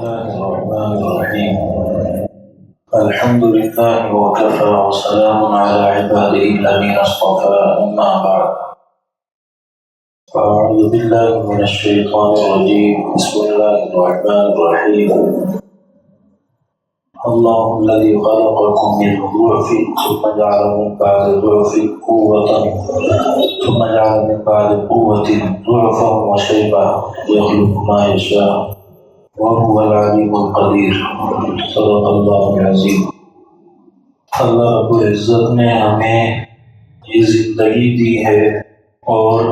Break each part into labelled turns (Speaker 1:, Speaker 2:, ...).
Speaker 1: الله الرحمن الرحيم الحمد لله وكفى وسلام على عباده الذين اصطفى أما بعد فأعوذ بالله من الشيطان الرجيم بسم الله الرحمن الرحيم الله الذي خلقكم من ضعف ثم جعل من بعد ضعف قوة ثم جعل من بعد قوة ضعفا وشيبا يخلق ما يشاء وهو العليم القدير صدق اللہ العظیم۔ اللہ رب العزت نے ہمیں یہ زندگی دی ہے اور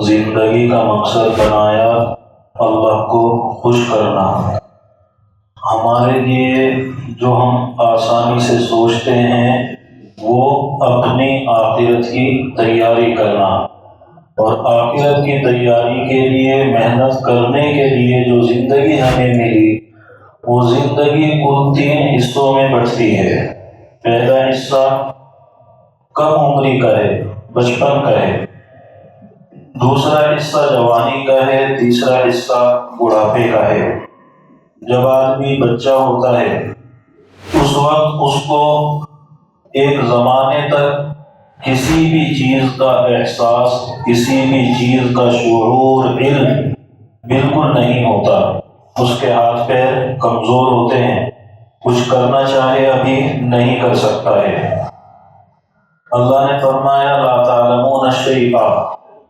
Speaker 1: زندگی کا مقصد بنایا اللہ کو خوش کرنا۔ ہمارے لیے جو ہم آسانی سے سوچتے ہیں وہ اپنی آخرت کی تیاری کرنا، اور آخرت کی تیاری کے لیے محنت کرنے کے لیے جو زندگی ہمیں ملی وہ زندگی ان 3 حصوں میں بٹتی ہے۔ پہلا حصہ کم عمری کا ہے، بچپن کا ہے، دوسرا حصہ جوانی کا ہے، تیسرا حصہ بڑھاپے کا ہے۔ جب آدمی بچہ ہوتا ہے اس وقت اس کو ایک زمانے تک کسی بھی چیز کا احساس، کسی بھی چیز کا شعور، علم بالکل نہیں ہوتا۔ اس کے ہاتھ پیر کمزور ہوتے ہیں، کچھ کرنا چاہے ابھی نہیں کر سکتا ہے۔ اللہ نے فرمایا لا تعلمون شیئا،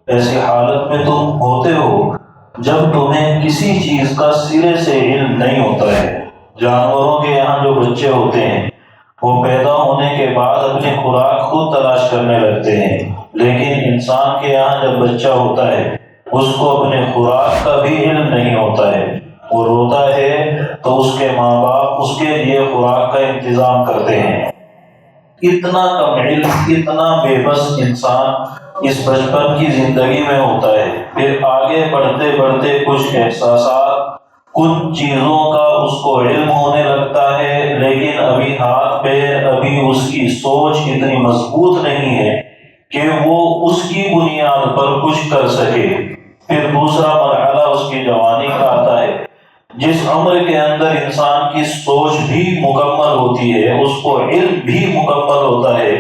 Speaker 1: ایسی حالت میں تم ہوتے ہو جب تمہیں کسی چیز کا سرے سے علم نہیں ہوتا ہے۔ جانوروں کے یہاں جو بچے ہوتے ہیں وہ پیدا ہونے کے بعد اپنی خوراک خود تلاش کرنے لگتے ہیں، لیکن انسان کے یہاں جب بچہ ہوتا ہے اس کو اپنے خوراک کا بھی علم نہیں ہوتا ہے۔ وہ روتا ہے تو اس کے ماں باپ اس کے لیے خوراک کا انتظام کرتے ہیں۔ اتنا کم علم، اتنا بے بس انسان اس بچپن کی زندگی میں ہوتا ہے۔ پھر آگے بڑھتے بڑھتے کچھ احساسات، کچھ چیزوں کا اس کو علم ہونے لگتا ہے، لیکن ابھی ہاتھ پیر، ابھی اس کی سوچ اتنی مضبوط نہیں ہے کہ وہ اس کی بنیاد پر کچھ کر سکے۔ پھر دوسرا مرحلہ اس کی جوانی کا آتا ہے، جس عمر کے اندر انسان کی سوچ بھی مکمل ہوتی ہے، اس کو علم بھی مکمل ہوتا ہے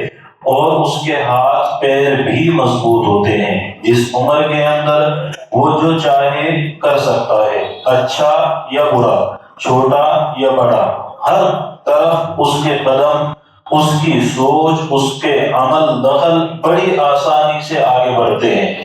Speaker 1: اور اس کے ہاتھ پیر بھی مضبوط ہوتے ہیں۔ جس عمر کے اندر وہ جو چاہے کر سکتا ہے، اچھا یا برا، چھوٹا یا بڑا، ہر طرف اس کے قدم، اس کی سوچ، اس کے عمل دخل بڑی آسانی سے آگے بڑھتے ہیں۔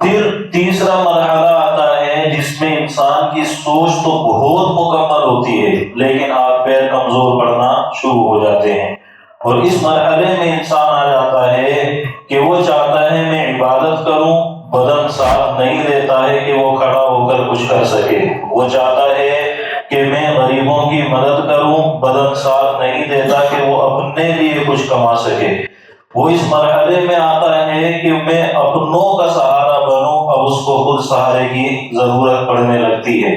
Speaker 1: پھر تیسرا مرحلہ آتا ہے جس میں انسان کی سوچ تو بہت مکمل ہوتی ہے لیکن ہاتھ پیر کمزور پڑنا شروع ہو جاتے ہیں، اور اس مرحلے میں انسان آ جاتا ہے کہ وہ چاہتا ہے میں عبادت کروں، بدن ساتھ نہیں دیتا ہے کہ وہ کھڑا ہو کر کچھ کر سکے۔ وہ چاہتا ہے کہ میں غریبوں کی مدد کروں، بدن ساتھ نہیں دیتا کہ وہ اپنے لیے کچھ کما سکے۔ وہ اس مرحلے میں آتا ہے کہ میں اپنوں کا سہارا بنوں، اب اس کو خود سہارے کی ضرورت پڑنے لگتی ہے۔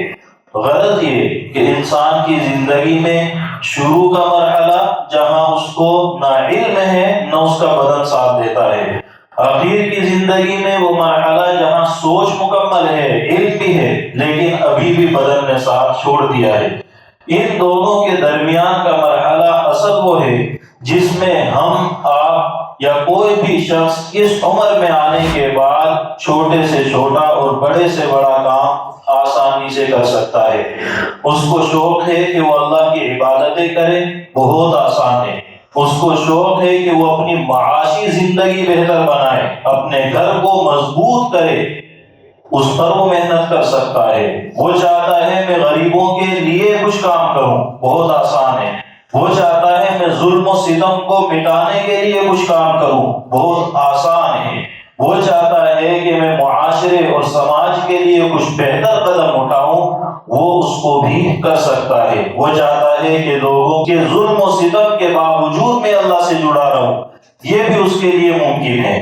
Speaker 1: غرض یہ کہ انسان کی زندگی میں شروع کا مرحلہ جہاں اس کو نہ علم ہے نہ اس کا بدن ساتھ دیتا ہے، آخر کی زندگی میں وہ مرحلہ جہاں سوچ مکمل ہے، علم بھی ہے لیکن ابھی بھی بدن نے ساتھ چھوڑ دیا ہے۔ ان دونوں کے درمیان کا مرحلہ اصل وہ ہے جس میں ہم، آپ یا کوئی بھی شخص اس عمر میں آنے کے بعد چھوٹے سے چھوٹا اور بڑے سے بڑا کام آسانی سے کر سکتا ہے۔ اس کو شوق ہے کہ وہ اللہ کی عبادتیں کرے، بہت آسان ہے۔ اس کو شوق ہے کہ وہ اپنی معاشی زندگی بہتر بنائے، اپنے گھر کو مضبوط کرے، اس پر وہ محنت کر سکتا ہے۔ وہ چاہتا ہے میں غریبوں کے لیے کچھ کام کروں، بہت آسان ہے۔ وہ چاہتا ہے میں ظلم و ستم کو مٹانے کے لیے کچھ کام کروں، بہت آسان ہے۔ وہ چاہتا ہے کہ میں معاشرے اور سماج کے لیے کچھ بہتر قدم اٹھاؤں، وہ اس کو بھی کر سکتا ہے۔ وہ چاہتا ہے کہ لوگوں کے ظلم و ستم کے باوجود میں اللہ سے جڑا رہوں، یہ بھی اس کے لیے ممکن ہے۔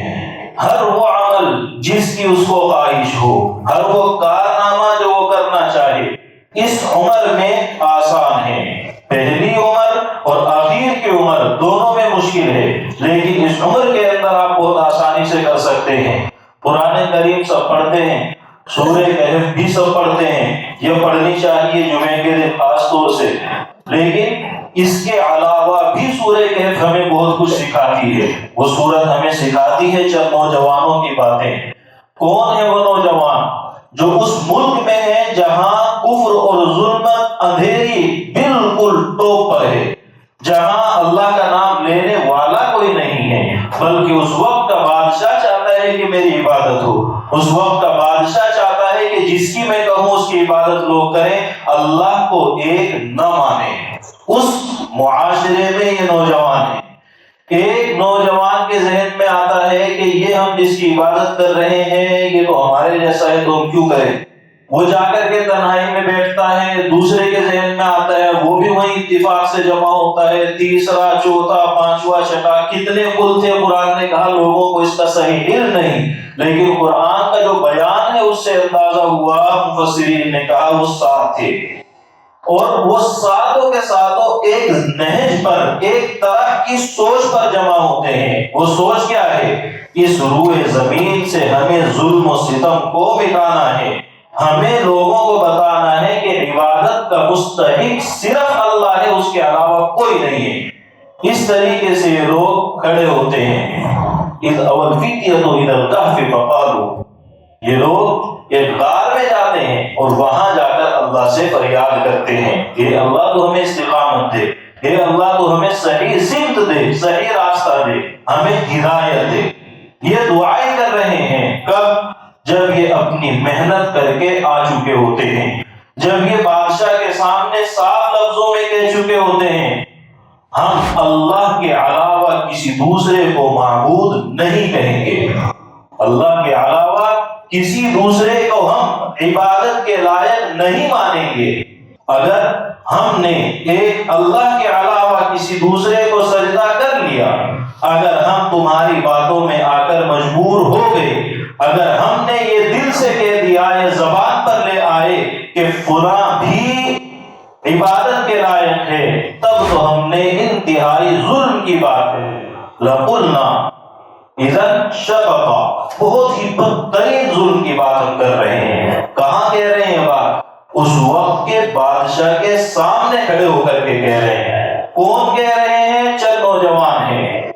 Speaker 1: ہر وہ عمل جس کی اس کو خواہش ہو، ہر وہ کارنامہ جو وہ کرنا چاہے، اس عمر میں آسان ہے۔ پہلی عمر اور آخر کی عمر دونوں میں مشکل ہے، لیکن اس عمر کے اندر آپ بہت آسانی سے کر سکتے ہیں۔ قرآن کریم سب پڑھتے ہیں، سورہ کہف بھی سب پڑھتے ہیں، یہ پڑھنی چاہیے جمعے کے دن خاص طور سے، لیکن اس کے علاوہ بھی سورہ کہف ہمیں بہت کچھ سکھاتی ہے۔ وہ سورت ہمیں سکھاتی ہے چند نوجوانوں کی باتیں۔ کون ہے وہ نوجوان جو اس ملک میں ہے جہاں کفر اور ظلمت اندھیری بالکل ٹوپ پر ہے، جہاں اللہ کا نام لینے والا کوئی نہیں ہے، بلکہ اس وقت کا بادشاہ چاہتا ہے کہ میری عبادت ہو، اس وقت کا بادشاہ چاہتا ہے کہ جس کی میں کہوں اس کی عبادت لوگ کریں، اللہ کو ایک نہ مانے۔ اس معاشرے میں یہ نوجوان ہے۔ ایک نوجوان کے ذہن میں آتا ہے کہ یہ ہم جس کی عبادت کر رہے ہیں یہ تو ہمارے جیسا ہے تو ہم کیوں کریں؟ وہ جا کر کے تنہائی میں بیٹھتا ہے، دوسرے کے ذہن میں آتا ہے، وہ بھی وہیں اتفاق سے جمع ہوتا ہے، تیسرا، چوتھا، پانچواں، چھٹا، کتنے کل تھے۔ قرآن نے کہا لوگوں کو اس کا صحیح علم نہیں، لیکن قرآن کا جو بیان ہے اس سے اندازہ ہوا، مفسرین نے کہا وہ 7 تھے، اور وہ ساتوں کے ساتوں ایک نہج پر، ایک طرح کی سوچ پر جمع ہوتے ہیں۔ وہ سوچ کیا ہے؟ اس روئے زمین سے ہمیں ظلم و ستم کو مٹانا ہے، ہمیں لوگوں کو بتانا ہے کہ عبادت کا مستحق صرف اللہ ہے، اس کے علاوہ کوئی نہیں ہے۔ اس طریقے سے یہ لوگ کھڑے ہوتے ہیں۔ اذ اول فتیۃ الی الکہف فقالوا، یہ لوگ ایک غار میں جاتے ہیں اور وہاں جا کر اللہ سے فریاد کرتے ہیں کہ اللہ تو ہمیں استقامت دے، اے اللہ تو ہمیں صحیح سمت دے، صحیح راستہ دے، ہمیں ہدایت دے۔ یہ دعائیں کر رہے ہیں کب؟ جب یہ اپنی محنت کر کے آ چکے ہوتے ہیں، جب یہ بادشاہ کے سامنے صاف لفظوں میں کہہ چکے ہوتے ہیں ہم اللہ کے علاوہ کسی دوسرے کو معبود نہیں کہیں گے، اللہ کے علاوہ کسی دوسرے کو ہم عبادت کے لائق نہیں مانیں گے۔ اگر ہم نے ایک اللہ کے علاوہ کسی دوسرے کو سجدہ کر لیا، اگر ہم تمہاری باتوں میں آ کر مجبور ہو گئے، اگر ہم نے یہ دل سے کہہ دیا، یہ زبان پر لے آئے کہ فلاں بھی عبادت کے لائق ہے، تب تو ہم نے انتہائی ظلم کی بات ہے۔ لَقُلْنَا اِذًا شَطَطًا، بہت ہی بدترین ظلم کی بات ہم کر رہے ہیں۔ کہاں کہہ رہے ہیں بات؟ اس وقت کے بادشاہ کے سامنے کھڑے ہو کر کے کہہ رہے ہیں۔ کون کہہ رہے ہیں؟ چند نوجوان ہیں۔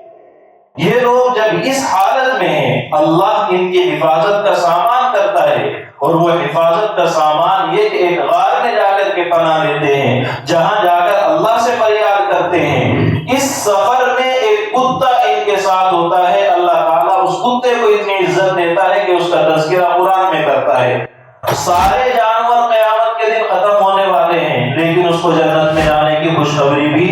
Speaker 1: یہ لوگ جب اس حالت میں ہیں، اللہ ان کی حفاظت کا سامان کرتا ہے، اور وہ حفاظت کا سامان یہ کہ ایک غار میں جا کر کے پناہ لیتے ہیں، جہاں جا کر اللہ سے فریاد کرتے ہیں۔ اس سفر میں ایک کتا ان کے ساتھ ہوتا ہے، اللہ تعالیٰ اس کتے کو اتنی عزت دیتا ہے کہ اس کا تذکرہ قرآن میں کرتا ہے۔ سارے جانور قیامت کے دن ختم ہونے والے ہیں، لیکن اس کو جنت میں جانے کی خوشخبری بھی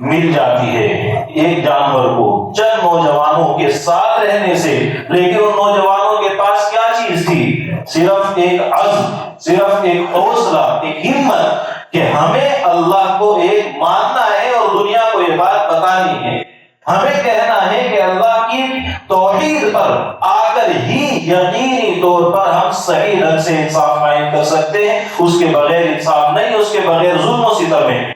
Speaker 1: مل جاتی ہے ایک جانور کو چند نوجوانوں کے ساتھ رہنے سے۔ لیکن ان نوجوانوں کے پاس کیا چیز تھی؟ صرف ایک عزم، صرف ایک حوصلہ، ایک ہمت کہ ہمیں اللہ کو ایک ماننا ہے اور دنیا کو یہ بات بتانی ہے۔ ہمیں کہنا ہے کہ اللہ کی توحید پر آ کر ہی یقینی طور پر ہم صحیح ڈھنگ سے انصاف قائم کر سکتے ہیں، اس کے بغیر انصاف نہیں، اس کے بغیر ظلم و ستم ہے۔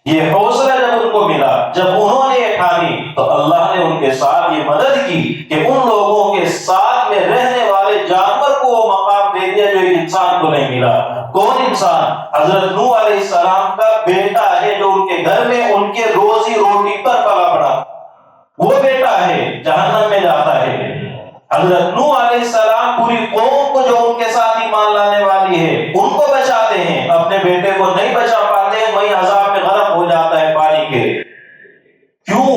Speaker 1: یہ حوصلہ جب ان کو ملا، جب انہوں نے یہ ٹھانی، تو اللہ نے ان کے ساتھ یہ مدد کی کہ ان لوگوں کے ساتھ میں رہنے والے جانور کو وہ مقام دے دیا جو ایک انسان کو نہیں ملا۔ کون انسان؟ حضرت نوح علیہ السلام کا بیٹا ہے، جو ان کے گھر میں ان کے روزی روٹی پر پلا پڑا، وہ بیٹا ہے جہنم میں جاتا ہے۔ حضرت نوح علیہ السلام پوری قوم کو جو ان کے ساتھ ایمان لانے والی ہے ان کو بچاتے ہیں، اپنے بیٹے کو نہیں بچا پاتے ہیں، وہی عذاب میں غرق ہو جاتا ہے پانی کے۔ کیوں؟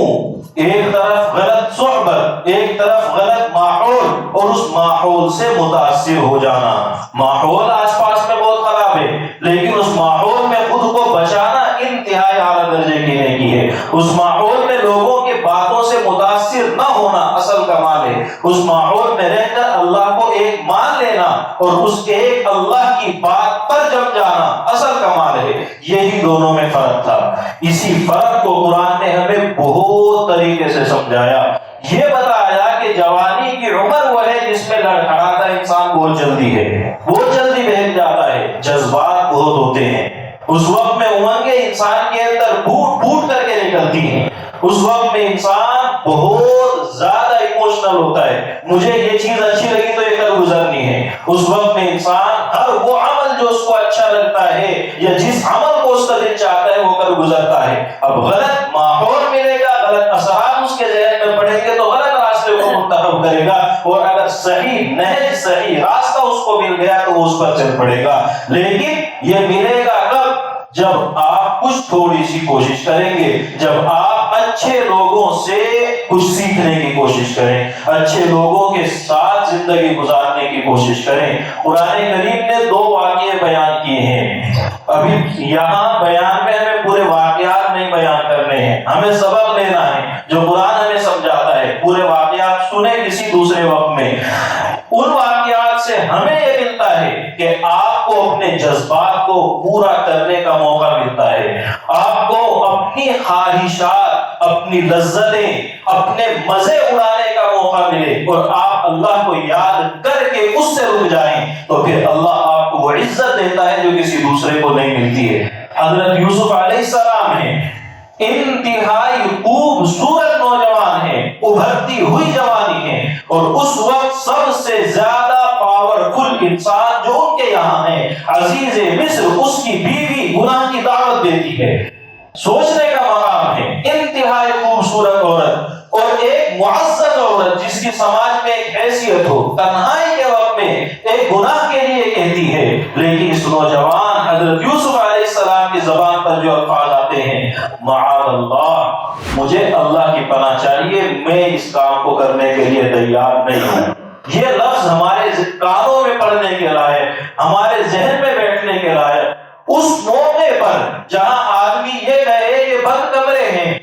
Speaker 1: ایک طرف غلط صحبت، ایک طرف غلط ماحول، اور اس ماحول سے متاثر ہو جانا۔ ماحول آس پاس میں بہت خراب ہے، لیکن اس ماحول میں خود کو بچانا انتہائی اعلیٰ درجے کی نیکی ہے۔ اس ماحول میں لوگوں کی باتوں سے متاثر نہ ہونا اصل کمال ہے۔ اس ماحول میں رہ کر اللہ کو ایک مان لینا اور اس ایک اللہ کی بات پر جم جانا اصل کمال ہے۔ یہی دونوں میں فرق تھا۔ اسی فرق کو قرآن نے ہمیں بہت طریقے سے سمجھایا۔ یہ بتایا کہ جوانی کی عمر وہ ہے جس میں لڑکھڑاتا انسان بہت جلدی ہے، بہت جلدی بہک جاتا ہے، جذبات بہت ہوتے ہیں۔ اس وقت میں امنگیں انسان کے اندر پھوٹ پھوٹ کر کے نکلتی ہیں۔ اس وقت میں انسان بہت زیادہ ایموشنل ہوتا ہے، مجھے یہ چیز اچھی لگی تو یہ کل گزرنی ہے، اس وقت میں انسان ہر وہ عمل جو اس کو اچھا لگتا ہے یا جس عمل کو اس کا دل چاہتا ہے وہ کر گزرتا ہے. اب غلط ماحول ملے گا، غلط اثرات اس کے ذہن میں پڑیں گے تو غلط راستے کو منتخب کرے گا، اور اگر صحیح نہج صحیح راستہ اس کو مل گیا تو وہ اس پر چل پڑے گا. لیکن یہ ملے گا کب؟ جب آپ کچھ تھوڑی سی کوشش کریں گے، جب آپ اچھے لوگوں سے کچھ سیکھنے کی کوشش کریں، اچھے لوگوں کے ساتھ زندگی گزارنے کی کوشش کریں. قرآن کریم نے 2 واقعے بیان کیے ہیں. ابھی یہاں بیان میں ہمیں پورے واقعات نہیں بیان کرنے ہیں، ہمیں سبق لینا ہے جو قرآن ہمیں سمجھاتا ہے. پورے واقعات سنیں کسی دوسرے وقت میں. ان واقعات سے ہمیں یہ ملتا ہے کہ آپ کو اپنے جذبات کو پورا کرنے کا موقع ملتا ہے، آپ کو اپنی خواہشات، اپنی لذتیں، اپنے مزے اڑانے کا موقع ملے اور آپ اللہ کو یاد کر کے اس سے رک جائیں تو پھر اللہ آپ کو وہ عزت دیتا ہے جو کسی دوسرے کو نہیں ملتی ہے. حضرت یوسف علیہ السلام ہیں، انتہائی خوبصورت نوجوان ہیں، ابھرتی ہوئی جوانی ہے، اور اس وقت سب سے زیادہ پاورفل انسان جو ان کے یہاں ہے عزیز مصر، اس کی بیوی گناہ کی دعوت دیتی ہے. سوچنے کا مقام ہے، انتہائی خوبصورت عورت اور ایک معزز عورت جس کی سماج میں ایک حیثیت ہو، تنہائی کے وقت میں ایک گناہ کے لیے کہتی ہے. لیکن اس نوجوان حضرت یوسف علیہ السلام کی زبان پر جو الفاظ آتے ہیں، معاذ اللہ، مجھے اللہ کی پناہ چاہیے، میں اس کام کو کرنے کے لیے تیار نہیں ہوں. یہ لفظ ہمارے کانوں میں پڑھنے کے لائق، ہمارے ذہن میں بیٹھنے کے لائق. اس موقع پر جہاں آدمی یہ کہے کہ بند کمرے ہیں،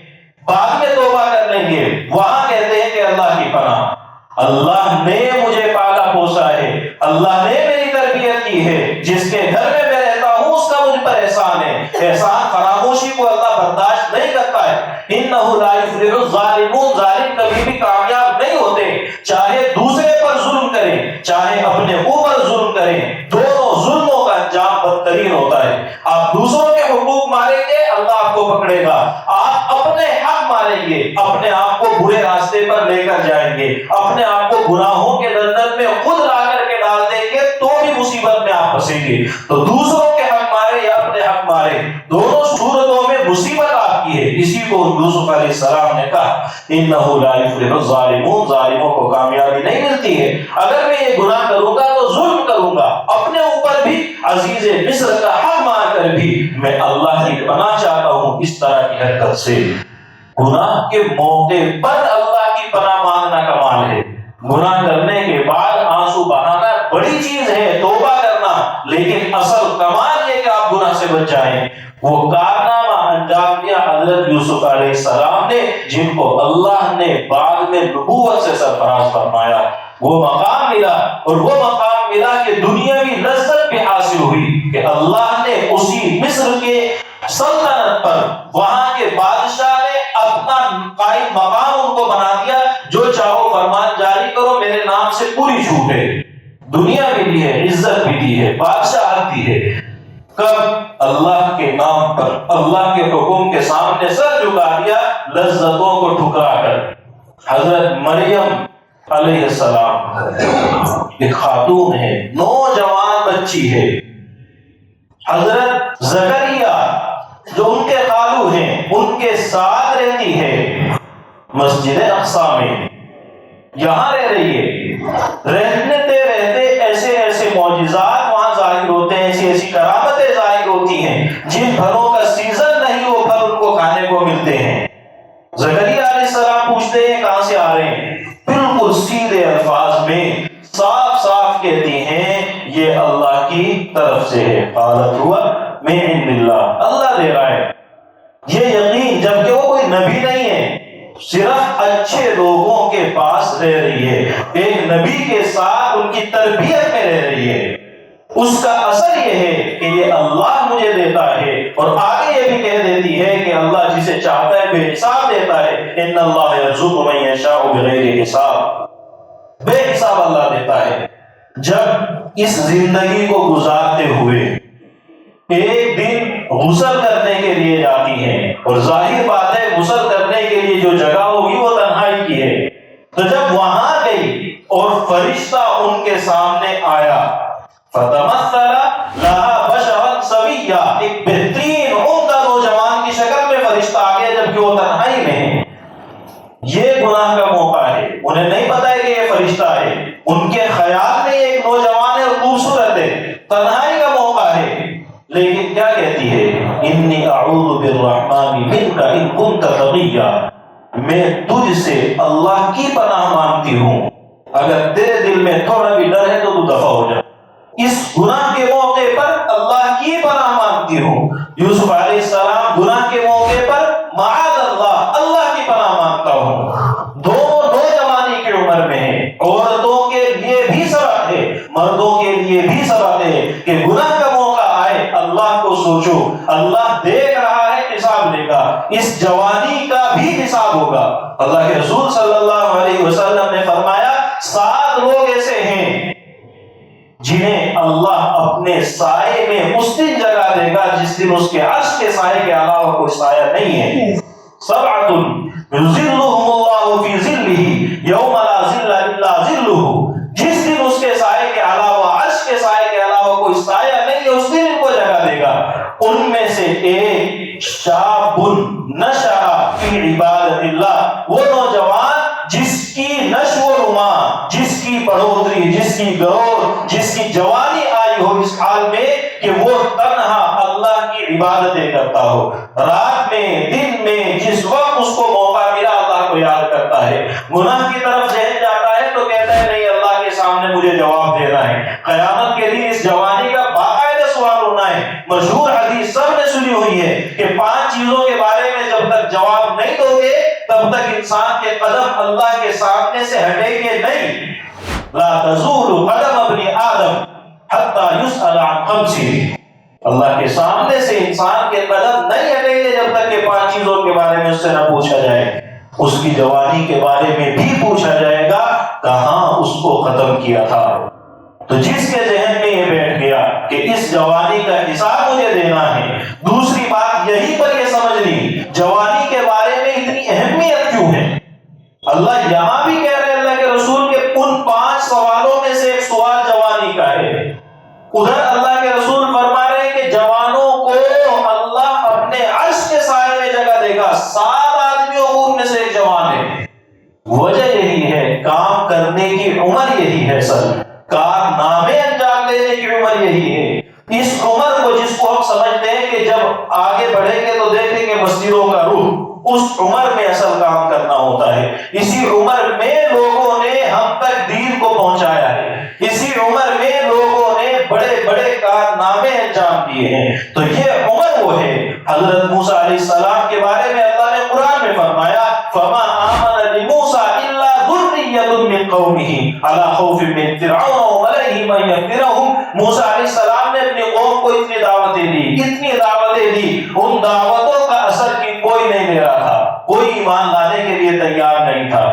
Speaker 1: بعد میں توبہ کر لیں گے، وہاں کہتے ہیں کہ اللہ کی پناہ، اللہ نے مجھے پالا پوسا ہے، اللہ نے میری تربیت کی ہے، جس کے گھر میں میں رہتا ہوں اس کا مجھ پر احسان ہے. احسان فراموشی کو اللہ برداشت نہیں کرتا ہے. انہ لا یفلح الظالمون، ظالم کبھی بھی کامیاب نہیں ہوتے، چاہے دوسرے پر ظلم کریں چاہے اپنے اوپر ظلم کریں، دونوں ظلموں کا انجام بدترین ہوتا ہے. آپ دوسروں کے حقوق ماریں گے، اللہ آپ کو پکڑے گا. آپ اپنے حق ماریں گے، اپنے آپ کو برے راستے پر لے کر جائیں گے، اپنے آپ کو گناہوں کے دلدل میں خود لا کر کے ڈال دیں گے تو بھی مصیبت میں آپ پھنسیں گے. تو دوسروں کے حق مارے یا اپنے حق مارے، دونوں صورتوں میں مصیبت آپ کی ہے. اسی کو یوسف علیہ السلام نے کہا، انہ لا یفلح الظالمون، ظالموں کو کامیابی نہیں ملتی ہے. اگر میں یہ گناہ کروں گا تو ظلم کروں گا، اپنے اوپر بھی عزیز مصر کا حق مار کر بھی میں اللہ کی پناہ چاہتا ہوں. اس طرح کی حرکت سے گناہ کے موقع پر اللہ کی پناہ مانگنا کمال ہے. گناہ کرنے کے بعد آنسو بہانا بڑی چیز ہے، توبہ کرنا، لیکن اصل کمال یہ کہ آپ گناہ سے بچ جائیں. وہ کارنامہ انجام دیا حضرت یوسف علیہ السلام نے، جن کو اللہ نے بعد میں نبوت سے سرفراز فرمایا. وہ مقام ملا، اور وہ مقام ملا کہ دنیاوی لذت بھی حاصل ہوئی کہ اللہ نے اسی مصر کے سلطنت پر وہاں کے بادشاہ نے اپنا قائم مقام ان کو بنا دیا. جو چاہو فرمان جاری کرو، میرے نام سے پوری چھوٹ ہے. دنیا بھی دی ہے، عزت بھی دی ہے، بادشاہت دی ہے. کب؟ اللہ کے نام پر، اللہ کے حکم کے سامنے سر جھکا دیا، لذتوں کو ٹھکرا کر. حضرت مریم علیہ السلام ایک خاتون ہے، نوجوان بچی ہے. حضرت زکریا جو ان کے خالو ہیں، ان کے ساتھ رہتی ہے مسجد اقصی میں. یہاں رہ رہی ہے. رہتے رہتے ایسے ایسے معجزات وہاں ظاہر ہوتے ہیں، ایسی ایسی کرامتیں ظاہر ہوتی ہیں، جن پھلوں کا سیزن نہیں وہ پھل ان کو کھانے کو ملتے ہیں. زکریا علیہ السلام پوچھتے ہیں کہاں سے آ رہے ہیں؟ بالکل سیدھے الفاظ میں صاف صاف کہتی ہیں یہ اللہ کی طرف سے ہے. قالت ہوا من عند اللہ، اللہ دے رہا ہے. یہ یقین، جبکہ وہ کوئی نبی نہیں ہے، صرف اچھے لوگوں کے پاس رہ رہی ہے، ایک نبی کے ساتھ ان کی تربیت میں رہ رہی ہے. اس کا اثر یہ ہے کہ یہ اللہ مجھے دیتا ہے، اور آگے یہ بھی کہہ دیتی ہے کہ اللہ جسے چاہتا ہے بے حساب دیتا ہے. ان اللہ یرزق من یشاء بغیر حساب، بے حساب اللہ دیتا ہے. جب اس زندگی کو گزارتے ہوئے ایک دن غسل کرنے کے لیے جاتی ہیں، اور ظاہر بات ہے غسل کرنے کے لیے جو جگہ ہوگی وہ تنہائی کی ہے. تو جب وہاں گئی اور فرشتہ ان کے کے سامنے آیا، فتمثل لها بشرا سویا، ایک بہترین عمدہ نوجوان کی شکل میں فرشتہ آ گیا، جبکہ وہ تنہائی میں ہے۔ یہ گناہ کا موقع ہے، انہیں نہیں پتا ہے کہ یہ فرشتہ ہے، ان کے خیال میں ایک نوجوان ہے اور خوبصورت ہے، تنہائی کا موقع ہے، لیکن کیا کہتی ہے؟ انی اعوذ بالرحمن منک ان کنت تقیا، میں تجھ سے اللہ کی پناہ مانگتی ہوں، اگر تیرے دل میں تھوڑا بھی ڈر ہے تو تو دفع ہو جا۔ اس گناہ کے موقع پر اللہ کی پناہ مانگتی ہوں۔ یوسف علیہ السلام گناہ کے موقع پر معاذ اللہ کی پناہ مانگتا ہوں۔ دونوں نوجوانی کی عمر میں ہیں، عورتوں کے لیے بھی سبق ہے، مردوں کے لیے بھی سبق ہے کہ گناہ کا موقع آئے اللہ کو سوچو، اللہ دیکھ رہا ہے، حساب لے گا، اس جوانی کا بھی حساب ہوگا۔ اللہ کے رسول صلی اللہ علیہ وسلم نے فرمایا 7 لوگ ایسے ہیں جنہیں اللہ اپنے سائے میں اس دن جگہ دے گا جس دن اس کے عرش کے سائے کے علاوہ کوئی سایہ نہیں ہے۔ 7 یظلهم اللہ فی ظلہ یوم لا ظل الا ظلہ، جس دن اس کے سائے کے علاوہ، عرش کے سائے کے علاوہ کوئی سایہ نہیں ہے، اس دن ان کو جگہ دے گا۔ ان میں سے ایک شاب نشأ فی عبادت اللہ، وہ نوجوان جس کی نشو و نما، جس کی بڑھوتری، جس کی گروڑ، جس کی جوانی آئی ہو اس حال میں کہ وہ تنہا اللہ کی عبادتیں کرتا ہو، رات میں دن میں جس وقت اس کو موقع ملا اللہ کو یاد کرتا ہے، گناہ کی طرف ذہن جاتا ہے تو کہتا ہے نہیں اللہ کے سامنے مجھے جواب دینا ہے، قیامت کے دن اس جوانی کا باقاعدہ سوال ہونا ہے۔ مشہور حدیث سب نے سنی ہوئی ہے کہ 5 چیزوں کے بارے میں جب تک جواب نہیں دو گے تب تک انسان کے قدم اللہ کے سامنے سے ہٹیں گے نہیں۔ لا تزول قدم ابن آدم حتی یسأل عن 5، اللہ کے سامنے سے انسان کے قدم نہیں ہٹیں گے جب تک کہ 5 چیزوں کے بارے میں اس سے نہ پوچھا جائے۔ اس کی جوانی کے بارے میں بھی پوچھا جائے گا، کہاں اس کو ختم کیا تھا۔ تو جس کے ذہن میں یہ بیٹھ گیا کہ اس جوانی کا حساب مجھے دینا ہے، دوسری بات یہی پر یہ سمجھ لی جوانی کے بارے میں اتنی اہمیت کیوں ہے۔ اللہ یہاں بھی کہہ رہے اللہ کے رسول کے ان 5 سوالوں میں سے ایک سوال جوانی کا ہے، ادھر اللہ کے رسول فرما رہے ہیں کہ جوانوں کو اللہ اپنے عرش کے سائے میں جگہ دے گا۔ 7 آدمیوں کو ان میں سے ایک جوان ہے۔ وجہ یہی ہے، کام کرنے کی عمر یہی ہے، سر کارنامے انجام دینے کی عمر یہی ہے۔ اس عمر کو جس کو ہم سمجھتے ہیں کہ جب آگے بڑھیں گے تو دیکھیں گے مسجدوں کا روح، اس عمر میں اصل کام کرنا ہوتا ہے۔ اسی عمر میں لوگوں نے ہم تک دین کو پہنچایا ہے، اسی عمر میں لوگوں نے بڑے بڑے کارنامے انجام دیے ہیں۔ تو یہ عمر وہ ہے۔ حضرت موسیٰ علیہ السلام کے بارے میں اللہ نے قرآن میں فرمایا فَمَا آمَنَ لِمُوسَىٰ إِلَّا ذُرِّيَّةٌ مِّن قَوْمِهِ عَلَىٰ خَوْفٍ مِّن فِرْعَوْنَ وَمَلَئِهِ أَن يَفْتِنَهُمْ۔ موسیٰ علیہ السلام نے اپنی قوم کو اتنی دعوتیں دی، ان دعوتوں کا اثر کی کوئی نہیں لے رہا تھا، کوئی ایمان لانے کے لیے تیار نہیں تھا۔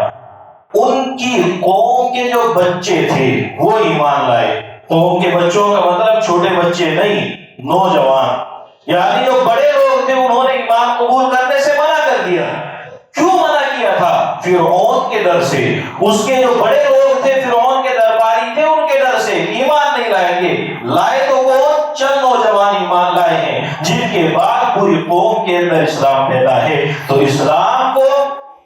Speaker 1: ان کی قوم کے جو بچے تھے وہ ایمان لائے۔ قوم کے بچوں کا مطلب چھوٹے بچے نہیں، نوجوان، یعنی جو بڑے لوگ تھے انہوں نے ایمان قبول کرنے سے منع کر دیا۔ کیوں منع کیا تھا؟ فرعون کے ڈر سے۔ اس کے جو بڑے لوگ تھے، فرعون کے درباری تھے، ان کے ڈر سے ایمان نہیں لائیں گے۔ لائے تو وہ چند نوجوان ایمان لائے ہیں، جن کے بعد پوری قوم کے اندر اسلام پیدا ہے۔ تو اسلام کو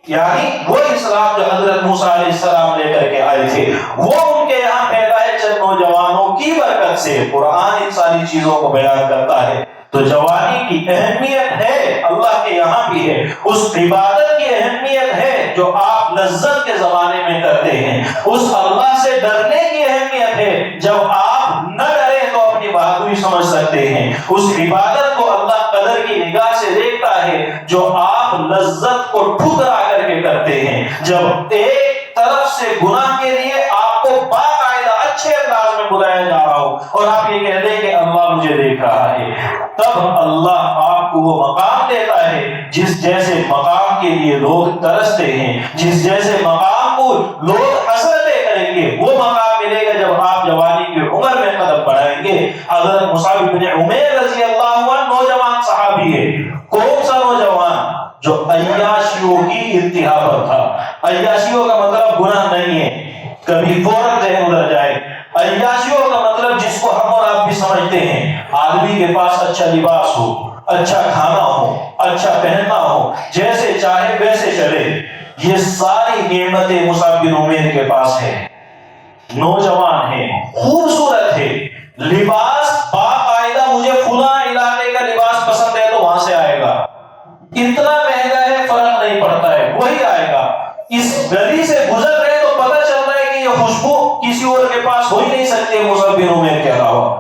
Speaker 1: یعنی وہ اسلام جو حضرت موسیٰ علیہ السلام لے کر کے آئے تھے وہ ان کے یہاں پیدا ہے چند نوجوانوں کی برکت سے۔ قرآن ان ساری چیزوں کو بیان کرتا ہے۔ تو جوانی کی اہمیت ہے، اللہ کے یہاں بھی ہے۔ اس عبادت کی اہمیت ہے جو آپ لذت کے زمانے میں کرتے ہیں۔ اس اللہ سے ڈرنے کی اہمیت ہے، جب آپ نہ ڈریں تو اپنی بہادری سمجھ سکتے ہیں۔ اس عبادت کو اللہ قدر کی نگاہ سے دیکھتا ہے جو آپ لذت کو ٹھکرا کر کے کرتے ہیں۔ جب ایک طرف سے گناہ کے لیے آپ کو باقاعدہ اچھے انداز میں بلایا جا رہا ہو اور آپ یہ کہہ دیں کہ اللہ مجھے دیکھ رہا ہے، تب اللہ آپ کو وہ مقام دیتا ہے جس جیسے مقام کے لیے لوگ ترستے ہیں، جس جیسے مقام کو لوگ حسرتیں کریں گے، وہ مقام ملے گا جب آپ جوانی کی عمر میں قدم بڑھائیں گے۔ حضرت مصعب بن عمیر رضی اللہ عنہ نوجوان صحابی ہے۔ کون سا نوجوان؟ جو عیاشیوں کی انتہا پر تھا۔ عیاشیوں کا مطلب گناہ نہیں ہے، کبھی فوراً ذہن ادھر جائے۔ عیاشیوں کا مطلب جس کو ہم اور آپ بھی سمجھتے ہیں، آدمی کے پاس اچھا لباس ہو، اچھا کھانا ہو، اچھا پہننا ہو، جیسے چاہے ویسے چلے، یہ ساری نعمتیں مصعب بن عمیر کے پاس ہے۔ نوجوان ہے، خوبصورت ہے، لباس باقاعدہ مجھے فلاں علاقے کا لباس پسند ہے تو وہاں سے آئے گا، اتنا مہنگا ہے فرق نہیں پڑتا ہے وہی آئے گا۔ اس گلی سے گزر رہے تو پتہ چل رہا ہے کہ یہ خوشبو کسی اور کے پاس ہو ہی نہیں سکتی مصعب بن عمیر کے علاوہ۔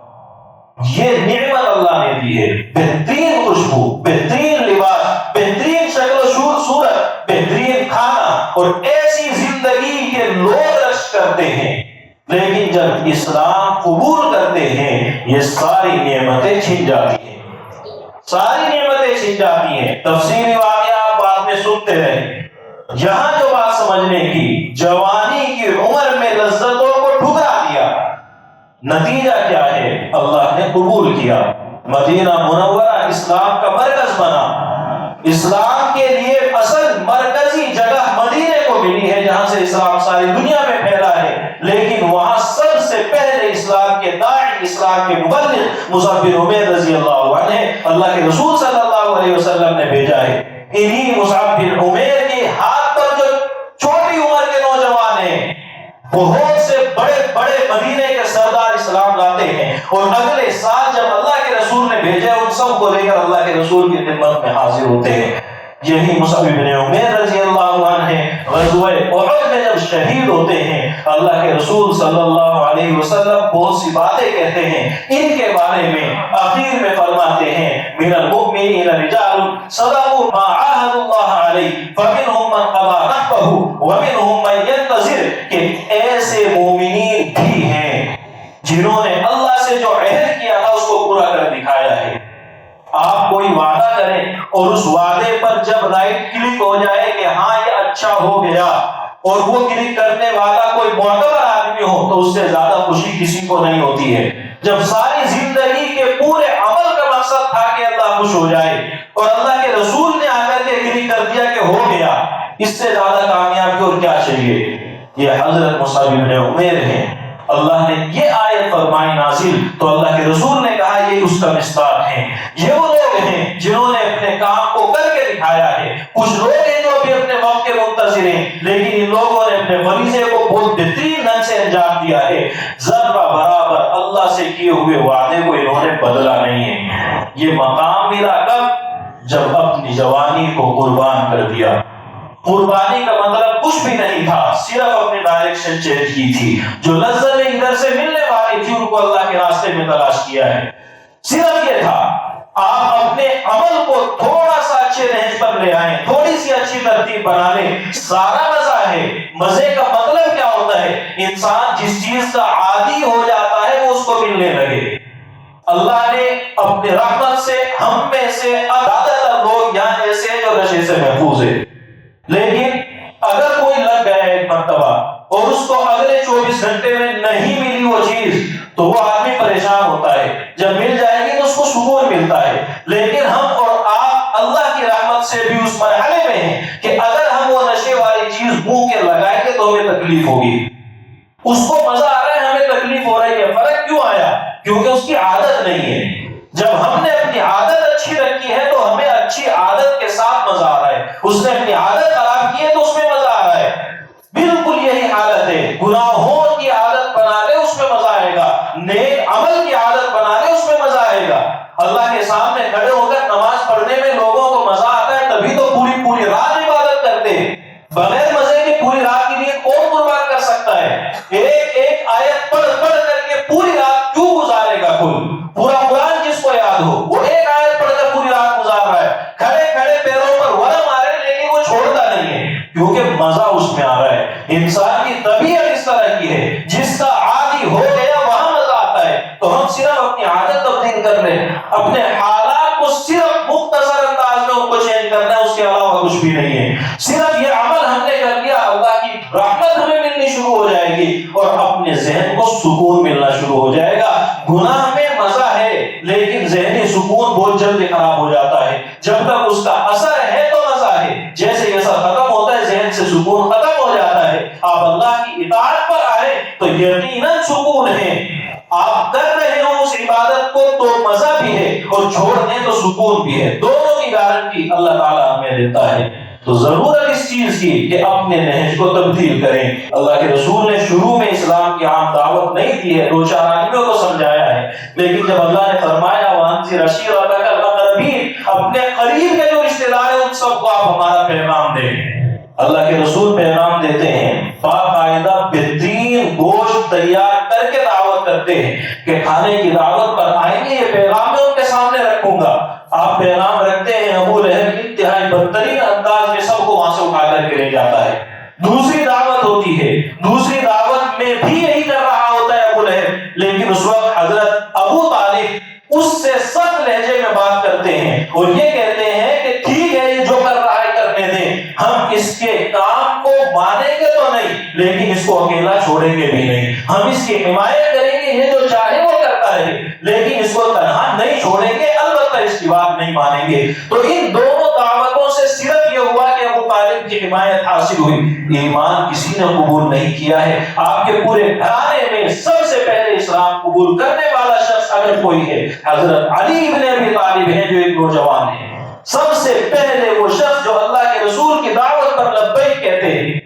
Speaker 1: یہ نعمت اللہ نے دی ہے، بہترین خوشبو، بہترین لباس، بہترین شکل و صورت، بہترین کھانا، اور ایسی زندگی کے لوگ رشک کرتے ہیں، لیکن جب اسلام قبول کرتے ہیں یہ ساری نعمتیں چھن جاتی ہیں، ساری نعمتیں چھن جاتی ہیں۔ تفصیلی واقعہ آپ بعد میں سنتے رہیں۔ یہاں جو بات سمجھنے کی، جوانی کی عمر میں لذتوں کو ٹھکرا دیا، نتیجہ کیا ہے؟ اللہ نے قبول کیا، مدینہ منورہ اسلام کا مرکز بنا، اسلام کے لیے اصل مرکزی جگہ مدینے کو ملی ہے جہاں سے اسلام ساری دنیا میں پھیلا ہے، لیکن وہاں سب سے پہلے اسلام کے داعی، اسلام کے مبلغ مصعب بن عمیر رضی اللہ عنہ اللہ کے رسول صلی اللہ علیہ وسلم نے بھیجا ہے۔ انہی مصعب بن عمیر کے ہاتھ پر جو چھوٹی عمر کے نوجوان ہیں، بہت سے بڑے بڑے مدینے کے سردار اسلام لاتے ہیں، اور اگلے سال جب اللہ کے رسول نے بھیجا ان سب کو لے کر اللہ کے رسول کی خدمت میں حاضر ہوتے ہیں۔ یہی مصعب بن عمیر رضی اللہ عنہ غزوہ احد میں جب شہید ہوتے ہیں، اللہ کے رسول صلی اللہ علیہ وسلم بہت سی باتیں کہتے ہیں ان کے بارے میں، آخر میں فرماتے ہیں من المؤمنین رجال صدقوا ما عاهدوا الله علیہ فمنهم من قضى نحبه ومنهم من ينتظر، کہ ایسے مومنین بھی ہیں جنہوں نے اللہ سے جو عہد کیا تھا اس کو پورا کر دکھایا ہے۔ آپ کوئی وعدہ کریں اور اس وعدے پر جب رائٹ کلک ہو جائے کہ ہاں یہ اچھا ہو گیا، اور وہ کلک کرنے والا کوئی معتبر آدمی ہو تو اس سے زیادہ خوشی کسی کو نہیں ہوتی ہے۔ جب ساری زندگی کے پورے عمل کا مقصد تھا کہ اللہ خوش ہو جائے اور اللہ کے رسول نے آ کر کے کلک کر دیا کہ ہو گیا، اس سے زیادہ کامیابی اور کیا چاہیے؟ یہ حضرت مصعب بن عمیر ہیں۔ اللہ نے یہ آیت فرمائی نازل تو اللہ کے رسول نے کہا یہ اس کا مصداق ہے۔ یہ وہ لوگ ہیں جنہوں نے اپنے کام کو کر کے دکھایا ہے۔ کچھ لوگ ہیں جو بھی اپنے وقت کے منتظر ہیں، لیکن ان لوگوں نے اپنے فریضے کو بہت بہترین ڈھنگ سے انجام دیا ہے۔ ذرہ برابر اللہ سے کیے ہوئے وعدے کو انہوں نے بدلا نہیں ہے۔ یہ مقام ملا کب؟ جب اپنی جوانی کو قربان کر دیا۔ قربانی کا مطلب کچھ بھی نہیں تھا، صرف اپنی ڈائریکشن چینج کی تھی۔ جو لذتیں ادھر سے ملنے والی تھی ان کو اللہ کے راستے میں تلاش کیا ہے، صرف یہ تھا۔ آپ اپنے عمل کو تھوڑا سا اچھے رہنج پر لے آئیں، تھوڑی سی اچھی ترتیب بنا لیں، سارا مزہ ہے۔ مزے کا مطلب کیا ہوتا ہے؟ انسان جس چیز کا عادی ہو جاتا ہے وہ اس کو ملنے لگے۔ اللہ نے اپنے رحمت سے ہم میں سے زیادہ تر لوگ یہاں ایسے ہیں جو نشے سے محفوظ ہے، لیکن اگر کوئی لگ گیا ایک مرتبہ اور اس کو اگلے 24 گھنٹے میں نہیں ملی وہ چیز تو وہ آدمی پریشان ہوتا ہے۔ جب مل جائے گی تو اس کو سکون ملتا ہے، لیکن ہم اور آپ اللہ کی رحمت سے بھی اس مرحلے میں ہیں کہ اگر ہم وہ نشے والی چیز منہ کے لگائیں گے تو ہمیں تکلیف ہوگی۔ اس کو مزہ آ رہا ہے، ہمیں تکلیف ہو رہی ہے۔ فرق کیوں آیا؟ کیونکہ اس کی عادت نہیں ہے۔ جب ہم نے اپنی عادت اچھی رکھی ہے تو ہمیں اچھی عادت کے ساتھ مزہ آ رہا ہے، اس نے اپنی عادت خراب کی ہے تو اس میں مزہ آ رہا ہے۔ بالکل یہی حالت ہے، گناہوں کی عادت بنا لے اس میں مزہ آئے گا، نیک عمل کی عادت بنا لے اس میں مزہ آئے گا۔ اللہ کے سامنے کھڑے ہو کر نماز پڑھنے میں لوگوں کو مزہ آتا ہے، تبھی تو پوری پوری رات عبادت کرتے ہیں۔ بغیر مزے کے پوری رات کی نیند کون قربان کر سکتا ہے؟ ایک ایک آیت پڑھ پڑھ کر کے پوری رات کیوں گزارے گا؟ کوئی پورا قرآن جس کو یاد ہو وہ ایک آیت پڑھ کر پوری رات گزار رہا ہے، کھڑے کھڑے پیروں پر ورم آ رہے ہیں لیکن وہ چھوڑتا نہیں ہے، کیونکہ مزہ اس میں آ رہا ہے۔ انسان کی طبیعت اس طرح کی ہے، جس کا عادی ہو گیا وہاں مزہ آتا ہے۔ تو ہم صرف اپنی عادت تبدیل کر لیں، اپنے حالات کو صرف مختصر انداز میں ان کو چینج کرنا ہے، اس کے علاوہ کچھ بھی نہیں ہے۔ صرف یہ عمل ہم نے کر لیا، اللہ کی رحمت ہمیں ملنی شروع ہو جائے گی اور اپنے ذہن کو سکون ملنا شروع ہو جائے گا۔ گناہ میں مزہ ہے لیکن ذہنی سکون بہت جلدی خراب ہو جاتا ہے۔ جب تک اس کا اثر ہے تو مزہ ہے، جیسے یہ سب ختم ہوتا ہے ذہن سے سکون ختم ہو جاتا ہے۔ آپ اللہ کی اطاعت پر آئے تو یقیناً سکون ہے، اور چھوڑ دیں تو سکون بھی ہے، دونوں کی گارنٹی اللہ تعالیٰ ہمیں دیتا ہے۔ تو ضرورت اس چیز کی کہ اپنے نہج کو تبدیل کریں۔ اللہ کے رسول نے شروع میں اسلام کی عام دعوت نہیں دی ہے، دو چار آدمیوں کو سمجھایا ہے، لیکن جب اللہ نے فرمایا وَأَنذِرْ عَشِيرَتَكَ الْأَقْرَبِينَ، اپنے قریب کے جو رشتہ دار ہیں ان سب کو آپ ہمارا پیغام دیں۔ اللہ کے رسول پیغام دیتے ہیں، باقاعدہ بہترین گوشت تیار کر کے دعوت کرتے ہیں کہ کھانے کی دعوت پر آئیں گے، یہ پیغام میں ان کے سامنے رکھوں گا۔ آپ پیغام رکھتے ہیں، ابو لہب انتہائی بدترین انداز میں سب کو وہاں سے اٹھا کر کے لے جاتا ہے۔ دوسری دعوت ہوتی ہے، دوسری دعوت میں بھی یہی کر رہا ہوتا ہے ابو لہب، لیکن اس وقت حضرت ابو طالب اس سے سخت لہجے میں بات کرتے ہیں اور یہ کہتے ہیں کہ ٹھیک ہے یہ جو کر رہا ہے کرنے دیں، ہم اس کے کام کو مانیں گے تو نہیں، لیکن اس کو اکیلا چھوڑیں گے بھی نہیں، ہم اس کی حمایت کریں گے، یہ جو چاہے وہ کرتا رہے، لیکن اس کو تنہا نہیں چھوڑیں گے، البتہ اس کی بات نہیں مانیں گے۔ تو ان دونوں دعوتوں سے صرف یہ ہوا کہ ابو طالب کی حمایت حاصل ہوئی، ایمان کسی نے قبول نہیں کیا ہے۔ آپ کے پورے گھرانے میں سب سے پہلے اسلام قبول کرنے والا شخص اگر کوئی ہے، حضرت علی بن ابی طالب ہیں، جو ایک نوجوان ہیں، سب سے پہلے وہ شخص جو اللہ کے رسول کی دعوت پر لبیک کہتے ہیں۔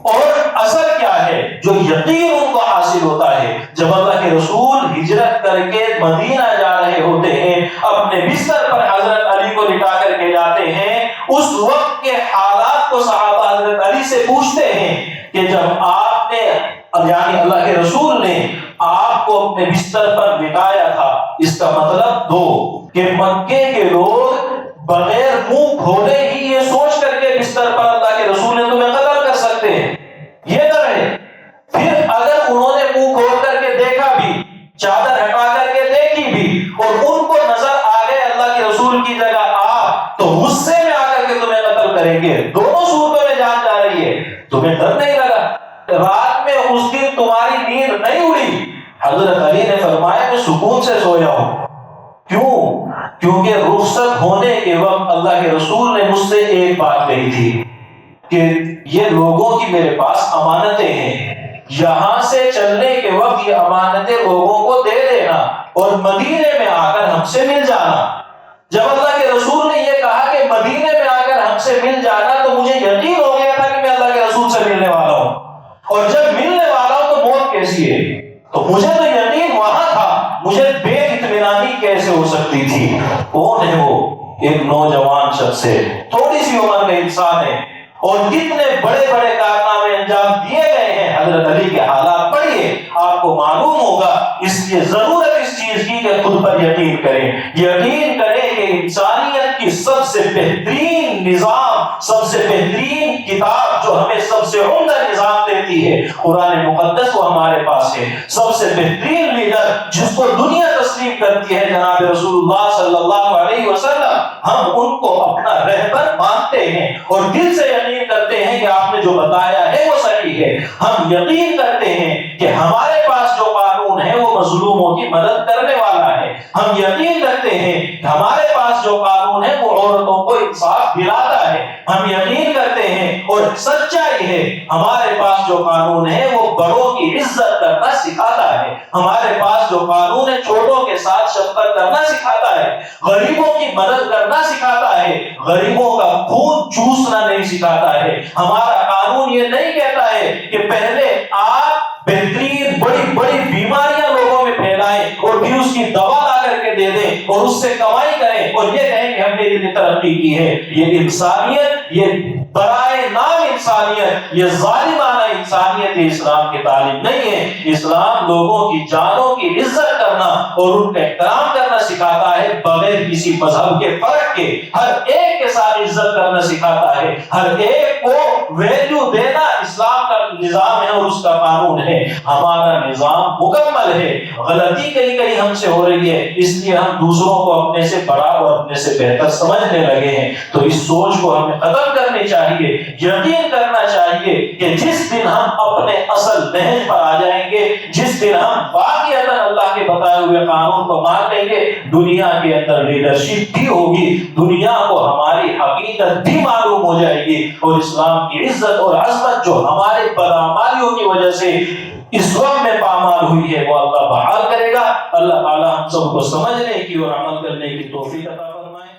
Speaker 1: اور اثر کیا ہے جو یقین ان کو حاصل ہوتا ہے، جب اللہ کے رسول ہجرت کر کے مدینہ جا رہے ہوتے ہیں، اپنے بستر پر حضرت علی کو لٹا کر کے جاتے ہیں، اس وقت کے حالات کو صحابہ حضرت علی سے پوچھتے ہیں کہ جب آپ نے یعنی اللہ کے رسول نے آپ کو اپنے بستر پر لٹایا تھا، اس کا مطلب دو کہ مکے کے لوگ بغیر منہ کھولے ہی یہ سوچ کر کے بستر پر اللہ کے رسول نے تمہیں قتل کر سکتے ہیں، یہ ڈر ہے۔ پھر اگر انہوں نے منہ کھول کر کے دیکھا بھی، چادر ہٹا کر کے دیکھی بھی، اور ان کو نظر آ گئے اللہ کے رسول کی جگہ آپ، تو غصے میں آ کر کے تمہیں قتل کریں گے، دونوں صورتوں میں جان جا رہی ہے، تمہیں ڈر نہیں لگا؟ رات میں اس دن تمہاری نیند نہیں اڑی؟ حضرت علی نے فرمایا میں سکون سے سویا ہوں۔ کیوں؟ کیونکہ رخصت ہونے کے وقت اللہ کے رسول نے مجھ سے ایک بات کہی تھی کہ یہ لوگوں کی میرے پاس امانتیں ہیں، یہاں سے چلنے کے وقت یہ امانتیں لوگوں کو دے دینا اور مدینے میں آ کر ہم سے مل جانا۔ جب اللہ کے رسول نے یہ کہا کہ مدینے میں آ کر ہم سے مل جانا، تو مجھے یقین ہو گیا تھا کہ میں اللہ کے رسول سے ملنے والا ہوں، اور جب ملنے والا ہوں تو موت کیسی ہے؟ تو مجھے تو یقین وہاں تھا، مجھے بے اطمینانی کیسے ہو سکتی تھی؟ کون ہے وہ؟ ایک نوجوان شخص ہے، تھوڑی سی عمر کا انسان ہے، اور کتنے بڑے بڑے کارنامے انجام دیے گئے ہیں۔ حضرت علی کے حالات پڑھیے، آپ کو معلوم ہوگا۔ اس لیے ضرورت اس چیز کی کہ خود پر یقین کریں، یقین کریں کہ انسانیت کی سب سے بہترین نظام، سب سے بہترین کتاب جو ہمیں سب سے عمدہ نظام دیتی ہے، قرآن مقدس وہ ہمارے پاس ہے۔ سب سے بہترین لیڈر جس کو دنیا تسلیم کرتی ہے جناب رسول اللہ صلی اللہ علیہ وسلم، ہم ان کو اپنا رہبر مانتے ہیں اور دل سے یقین کرتے ہیں کہ آپ نے جو بتایا ہے وہ صحیح ہے۔ ہم یقین کرتے ہیں کہ ہمارے پاس جو قانون ہے وہ مظلوموں کی مدد کرنے والا ہے۔ ہم یقین کرتے ہیں کہ ہمارے پاس جو قانون ہے وہ عورتوں کو انصاف دلاتا ہے۔ ہم یقین کرتے ہیں اور سچائی ہے، ہمارے پاس جو قانون ہے وہ بڑوں کی عزت کرنا سکھاتا ہے۔ ہمارے پاس جو قانون ہے چھوٹوں کے ساتھ شفقت کرنا سکھاتا ہے، غریبوں کی مدد کرنا سکھاتا ہے، غریبوں کا خون چوسنا نہیں سکھاتا ہے۔ ہمارا قانون یہ نہیں کہتا ہے کہ پہلے آپ بہترین بڑی بڑی بیماریاں لوگوں میں پھیلائیں اور پھر اس کی دوا لا کر کے دے دیں اور اس سے کمائی کریں اور یہ کہیں کہ ہم نے اتنی ترقی کی ہے۔ یہ انسانیت، یہ برائے نام انسانیت، یہ ظالمانہ انسانیت اسلام کی تعلیم نہیں ہے۔ اسلام لوگوں کی جانوں کی عزت کرنا اور ان کا احترام کرنا سکھاتا ہے، بغیر کسی مذہب کے فرق کے ہر ایک کے ساتھ عزت کرنا سکھاتا ہے، ہر ایک کو ویلیو دینا اسلام کا نظام ہے اور اس کا قانون ہے۔ ہمارا نظام مکمل ہے، غلطی کہیں کہیں ہم سے ہو رہی ہے، اس لیے ہم دوسروں کو اپنے سے بڑا اور اپنے سے بہتر سمجھنے لگے ہیں۔ تو اس سوچ کو ہمیں ختم کرنی چاہیے، یقین کرنا چاہیے کہ جس دن ہم اپنے اصل نہج پر آ جائیں گے، جس دن ہم واقعتاً اللہ کے بتائے ہوئے قانون کو مان لیں گے، دنیا کے اندر لیڈرشپ بھی ہوگی، دنیا کو ہماری حقیقت بھی معلوم ہو جائے گی، اور اسلام کی عزت اور عظمت جو ہمارے بدعمالیوں کی وجہ سے اس وقت میں پامال ہوئی ہے وہ اللہ بحال کرے گا۔ اللہ تعالی ہم سب کو سمجھنے کی اور عمل کرنے کی توفیق عطا فرمائے۔